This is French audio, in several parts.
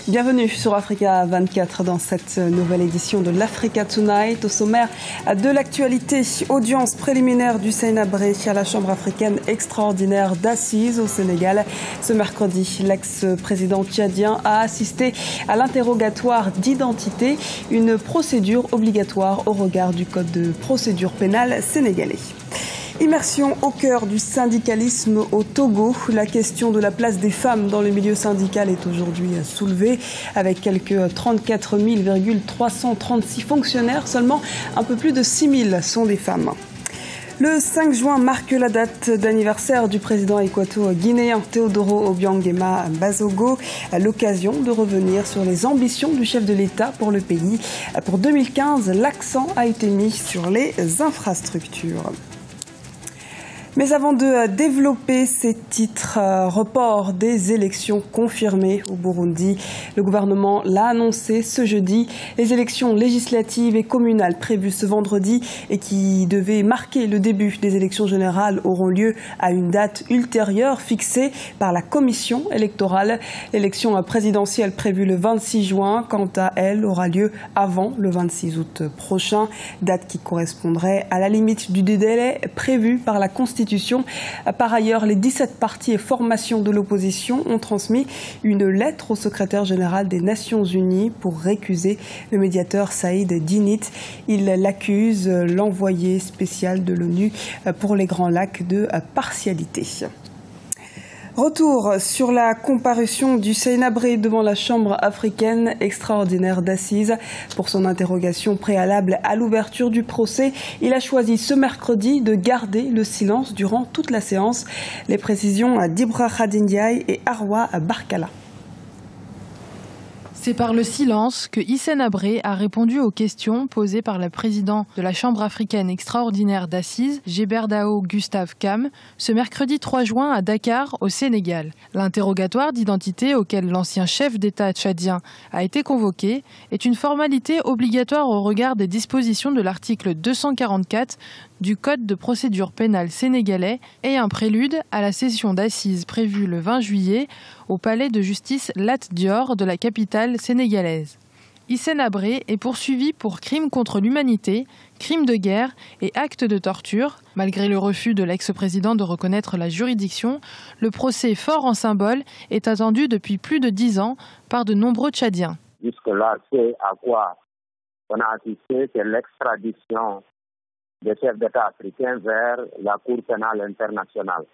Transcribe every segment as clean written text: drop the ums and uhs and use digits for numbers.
Bienvenue sur Africa 24 dans cette nouvelle édition de l'Africa Tonight. Au sommaire de l'actualité, audience préliminaire d'Hissène Habré à la Chambre africaine extraordinaire d'assises au Sénégal. Ce mercredi, l'ex-président tchadien a assisté à l'interrogatoire d'identité, une procédure obligatoire au regard du code de procédure pénale sénégalais. Immersion au cœur du syndicalisme au Togo. La question de la place des femmes dans le milieu syndical est aujourd'hui soulevée. Avec quelques 34 336 fonctionnaires, seulement un peu plus de 6 000 sont des femmes. Le 5 juin marque la date d'anniversaire du président équato-guinéen Teodoro Obiang-Nguema Bazogo. L'occasion de revenir sur les ambitions du chef de l'État pour le pays. Pour 2015, l'accent a été mis sur les infrastructures. Mais avant de développer ces titres, report des élections confirmées au Burundi. Le gouvernement l'a annoncé ce jeudi. Les élections législatives et communales prévues ce vendredi et qui devaient marquer le début des élections générales auront lieu à une date ultérieure fixée par la commission électorale. L'élection présidentielle prévue le 26 juin, quant à elle, aura lieu avant le 26 août prochain, date qui correspondrait à la limite du délai prévu par la Constitution. Par ailleurs, les 17 partis et formations de l'opposition ont transmis une lettre au secrétaire général des Nations Unies pour récuser le médiateur Saïd Dinit. Il l'accuse, l'envoyé spécial de l'ONU pour les Grands Lacs, de partialité. Retour sur la comparution d'Hissène Habré devant la Chambre africaine extraordinaire d'assises. Pour son interrogation préalable à l'ouverture du procès, il a choisi ce mercredi de garder le silence durant toute la séance. Les précisions d'Ibra Khadindiaï et Arwa Barkala. C'est par le silence que Hissène Habré a répondu aux questions posées par le président de la Chambre africaine extraordinaire d'assises, Geberdao Gustave Kam, ce mercredi 3 juin à Dakar, au Sénégal. L'interrogatoire d'identité auquel l'ancien chef d'État tchadien a été convoqué est une formalité obligatoire au regard des dispositions de l'article 244 du Code de procédure pénale sénégalais et un prélude à la session d'assises prévue le 20 juillet au palais de justice Lat Dior de la capitale sénégalaise. Hissène Habré est poursuivi pour crimes contre l'humanité, crimes de guerre et actes de torture. Malgré le refus de l'ex-président de reconnaître la juridiction, le procès fort en symbole est attendu depuis plus de 10 ans par de nombreux Tchadiens. Jusque-là, c'est à quoi on a assisté, c'est l'extradition des chefs d'État africains vers la Cour pénale internationale.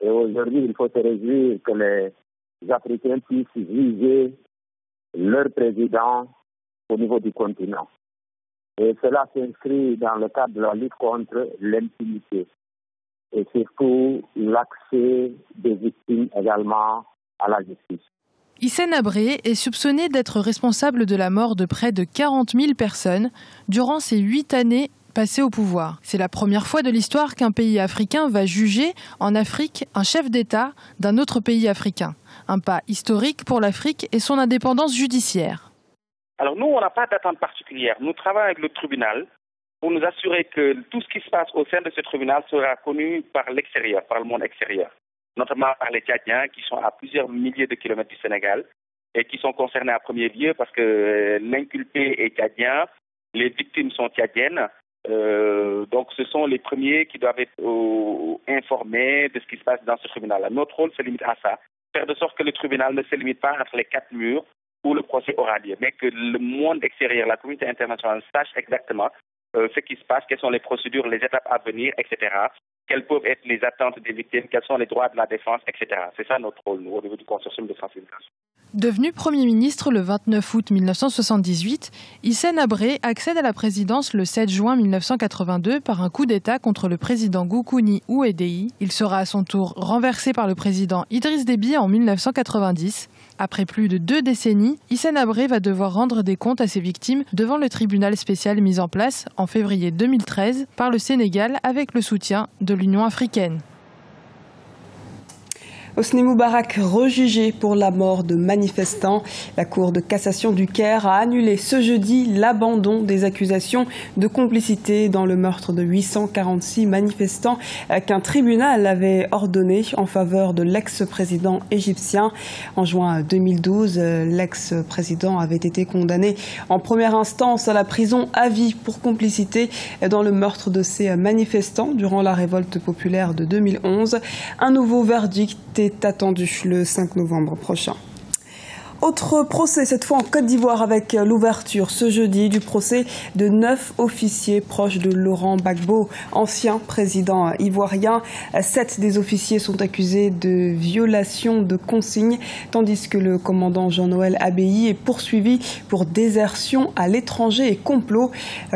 Et aujourd'hui, il faut se réjouir que les Africains puissent juger leur président au niveau du continent. Et cela s'inscrit dans le cadre de la lutte contre l'impunité et surtout l'accès des victimes également à la justice. Hissène Habré est soupçonné d'être responsable de la mort de près de 40 000 personnes durant ses 8 années passé au pouvoir. C'est la première fois de l'histoire qu'un pays africain va juger en Afrique un chef d'État d'un autre pays africain. Un pas historique pour l'Afrique et son indépendance judiciaire. Alors nous, on n'a pas d'attente particulière. Nous travaillons avec le tribunal pour nous assurer que tout ce qui se passe au sein de ce tribunal sera connu par l'extérieur, par le monde extérieur, notamment par les Tchadiens qui sont à plusieurs milliers de kilomètres du Sénégal et qui sont concernés à premier lieu parce que l'inculpé est tchadien, les victimes sont tchadiennes. Donc ce sont les premiers qui doivent être informés de ce qui se passe dans ce tribunal. Notre rôle se limite à ça, faire de sorte que le tribunal ne se limite pas entre les 4 murs où le procès aura lieu, mais que le monde extérieur, la communauté internationale sache exactement ce qui se passe, quelles sont les procédures, les étapes à venir, etc. Quelles peuvent être les attentes des victimes, quels sont les droits de la défense, etc. C'est ça notre rôle, nous, au niveau du consortium de sensibilisation. Devenu Premier ministre le 29 août 1978, Hissène Habré accède à la présidence le 7 juin 1982 par un coup d'État contre le président Goukouni Ouédéi. Il sera à son tour renversé par le président Idriss Déby en 1990. Après plus de 2 décennies, Hissène Habré va devoir rendre des comptes à ses victimes devant le tribunal spécial mis en place en février 2013 par le Sénégal avec le soutien de l'Union africaine. Hosni Moubarak rejugé pour la mort de manifestants. La Cour de cassation du Caire a annulé ce jeudi l'abandon des accusations de complicité dans le meurtre de 846 manifestants qu'un tribunal avait ordonné en faveur de l'ex-président égyptien. En juin 2012, l'ex-président avait été condamné en première instance à la prison à vie pour complicité dans le meurtre de ces manifestants durant la révolte populaire de 2011. Un nouveau verdict est attendu le 5 novembre prochain. Autre procès, cette fois en Côte d'Ivoire, avec l'ouverture ce jeudi du procès de 9 officiers proches de Laurent Gbagbo, ancien président ivoirien. 7 des officiers sont accusés de violation de consignes, tandis que le commandant Jean-Noël Abbaye est poursuivi pour désertion à l'étranger et complot.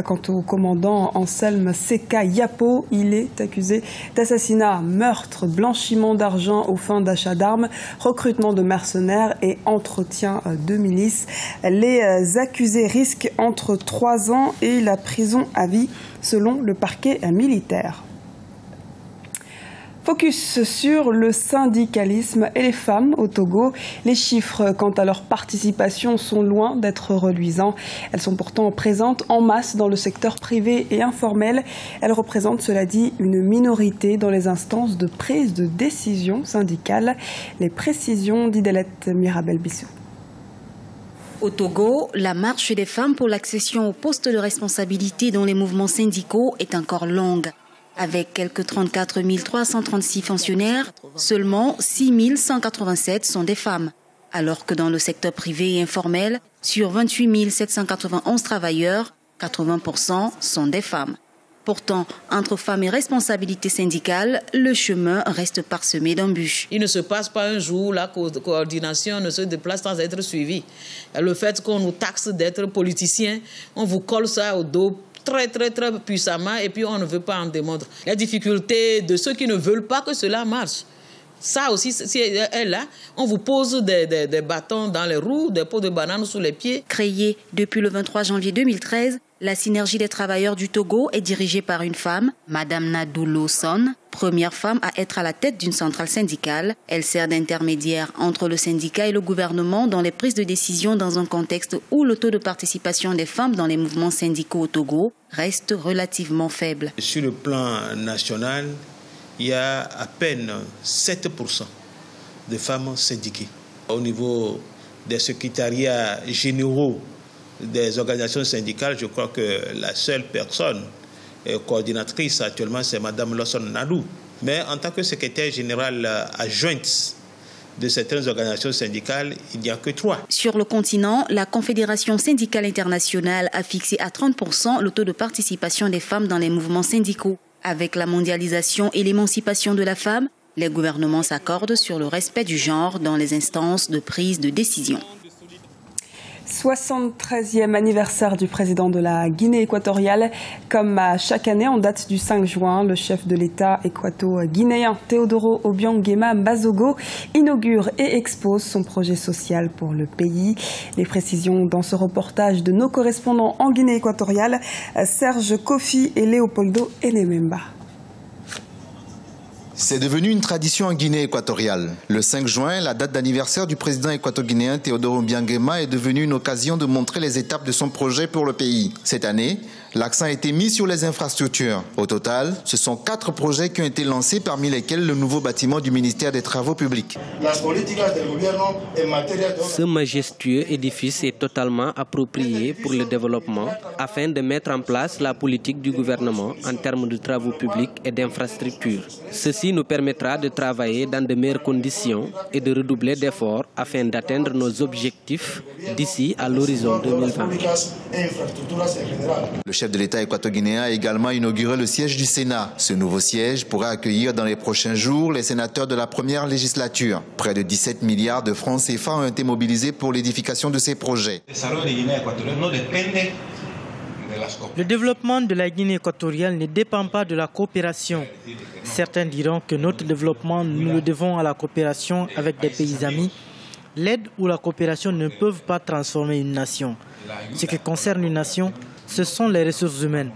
Quant au commandant Anselme Seka Yapo, il est accusé d'assassinat, meurtre, blanchiment d'argent aux fins d'achat d'armes, recrutement de mercenaires et entretien de milices. Les accusés risquent entre 3 ans et la prison à vie, selon le parquet militaire. Focus sur le syndicalisme et les femmes au Togo. Les chiffres quant à leur participation sont loin d'être reluisants. Elles sont pourtant présentes en masse dans le secteur privé et informel. Elles représentent, cela dit, une minorité dans les instances de prise de décision syndicale. Les précisions d'Idelette Mirabel-Bissou. Au Togo, la marche des femmes pour l'accession aux postes de responsabilité dans les mouvements syndicaux est encore longue. Avec quelques 34 336 fonctionnaires, seulement 6 187 sont des femmes. Alors que dans le secteur privé et informel, sur 28 791 travailleurs, 80% sont des femmes. Pourtant, entre femmes et responsabilité syndicale, le chemin reste parsemé d'embûches. Il ne se passe pas un jour, la coordination ne se déplace sans être suivie. Le fait qu'on nous taxe d'être politiciens, on vous colle ça au dos très puissamment et puis on ne veut pas en démontrer. La difficulté de ceux qui ne veulent pas que cela marche. Ça aussi, si elle est là, on vous pose des bâtons dans les roues, des pots de bananes sous les pieds. Créée depuis le 23 janvier 2013, la Synergie des travailleurs du Togo est dirigée par une femme, Madame Nadoulo Son, première femme à être à la tête d'une centrale syndicale. Elle sert d'intermédiaire entre le syndicat et le gouvernement dans les prises de décision dans un contexte où le taux de participation des femmes dans les mouvements syndicaux au Togo reste relativement faible. Sur le plan national, il y a à peine 7% de femmes syndiquées. Au niveau des secrétariats généraux des organisations syndicales, je crois que la seule personne coordinatrice actuellement, c'est Mme Lawson Nadou. Mais en tant que secrétaire général adjointe de certaines organisations syndicales, il n'y a que 3. Sur le continent, la Confédération syndicale internationale a fixé à 30% le taux de participation des femmes dans les mouvements syndicaux. Avec la mondialisation et l'émancipation de la femme, les gouvernements s'accordent sur le respect du genre dans les instances de prise de décision. 73e anniversaire du président de la Guinée équatoriale. Comme à chaque année, en date du 5 juin, le chef de l'État équato-guinéen Teodoro Obiang Nguema Mbasogo inaugure et expose son projet social pour le pays. Les précisions dans ce reportage de nos correspondants en Guinée équatoriale, Serge Kofi et Léopoldo Enememba. C'est devenu une tradition en Guinée équatoriale. Le 5 juin, la date d'anniversaire du président équato-guinéen Teodoro Obiang Nguema est devenue une occasion de montrer les étapes de son projet pour le pays. Cette année, l'accent a été mis sur les infrastructures. Au total, ce sont 4 projets qui ont été lancés, parmi lesquels le nouveau bâtiment du ministère des Travaux publics. Ce majestueux édifice est totalement approprié pour le développement afin de mettre en place la politique du gouvernement en termes de travaux publics et d'infrastructures. Ceci nous permettra de travailler dans de meilleures conditions et de redoubler d'efforts afin d'atteindre nos objectifs d'ici à l'horizon 2020. Le chef de l'État équato-guinéen a également inauguré le siège du Sénat. Ce nouveau siège pourra accueillir dans les prochains jours les sénateurs de la première législature. Près de 17 milliards de francs CFA ont été mobilisés pour l'édification de ces projets. Le développement de la Guinée équatoriale ne dépend pas de la coopération. Certains diront que notre développement, nous le devons à la coopération avec des pays amis. L'aide ou la coopération ne peuvent pas transformer une nation. Ce qui concerne une nation, ce sont les ressources humaines,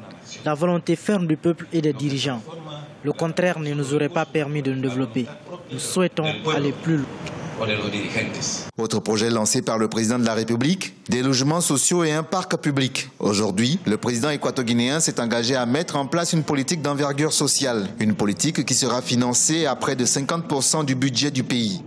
la volonté ferme du peuple et des dirigeants. Le contraire ne nous aurait pas permis de nous développer. Nous souhaitons aller plus loin. Autre projet lancé par le président de la République, des logements sociaux et un parc public. Aujourd'hui, le président équato-guinéen s'est engagé à mettre en place une politique d'envergure sociale. Une politique qui sera financée à près de 50% du budget du pays.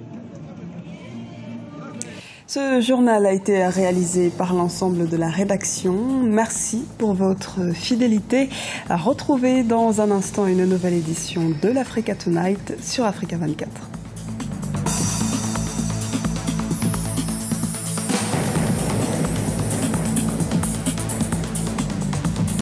Ce journal a été réalisé par l'ensemble de la rédaction. Merci pour votre fidélité. À retrouver dans un instant une nouvelle édition de l'Africa Tonight sur Africa 24.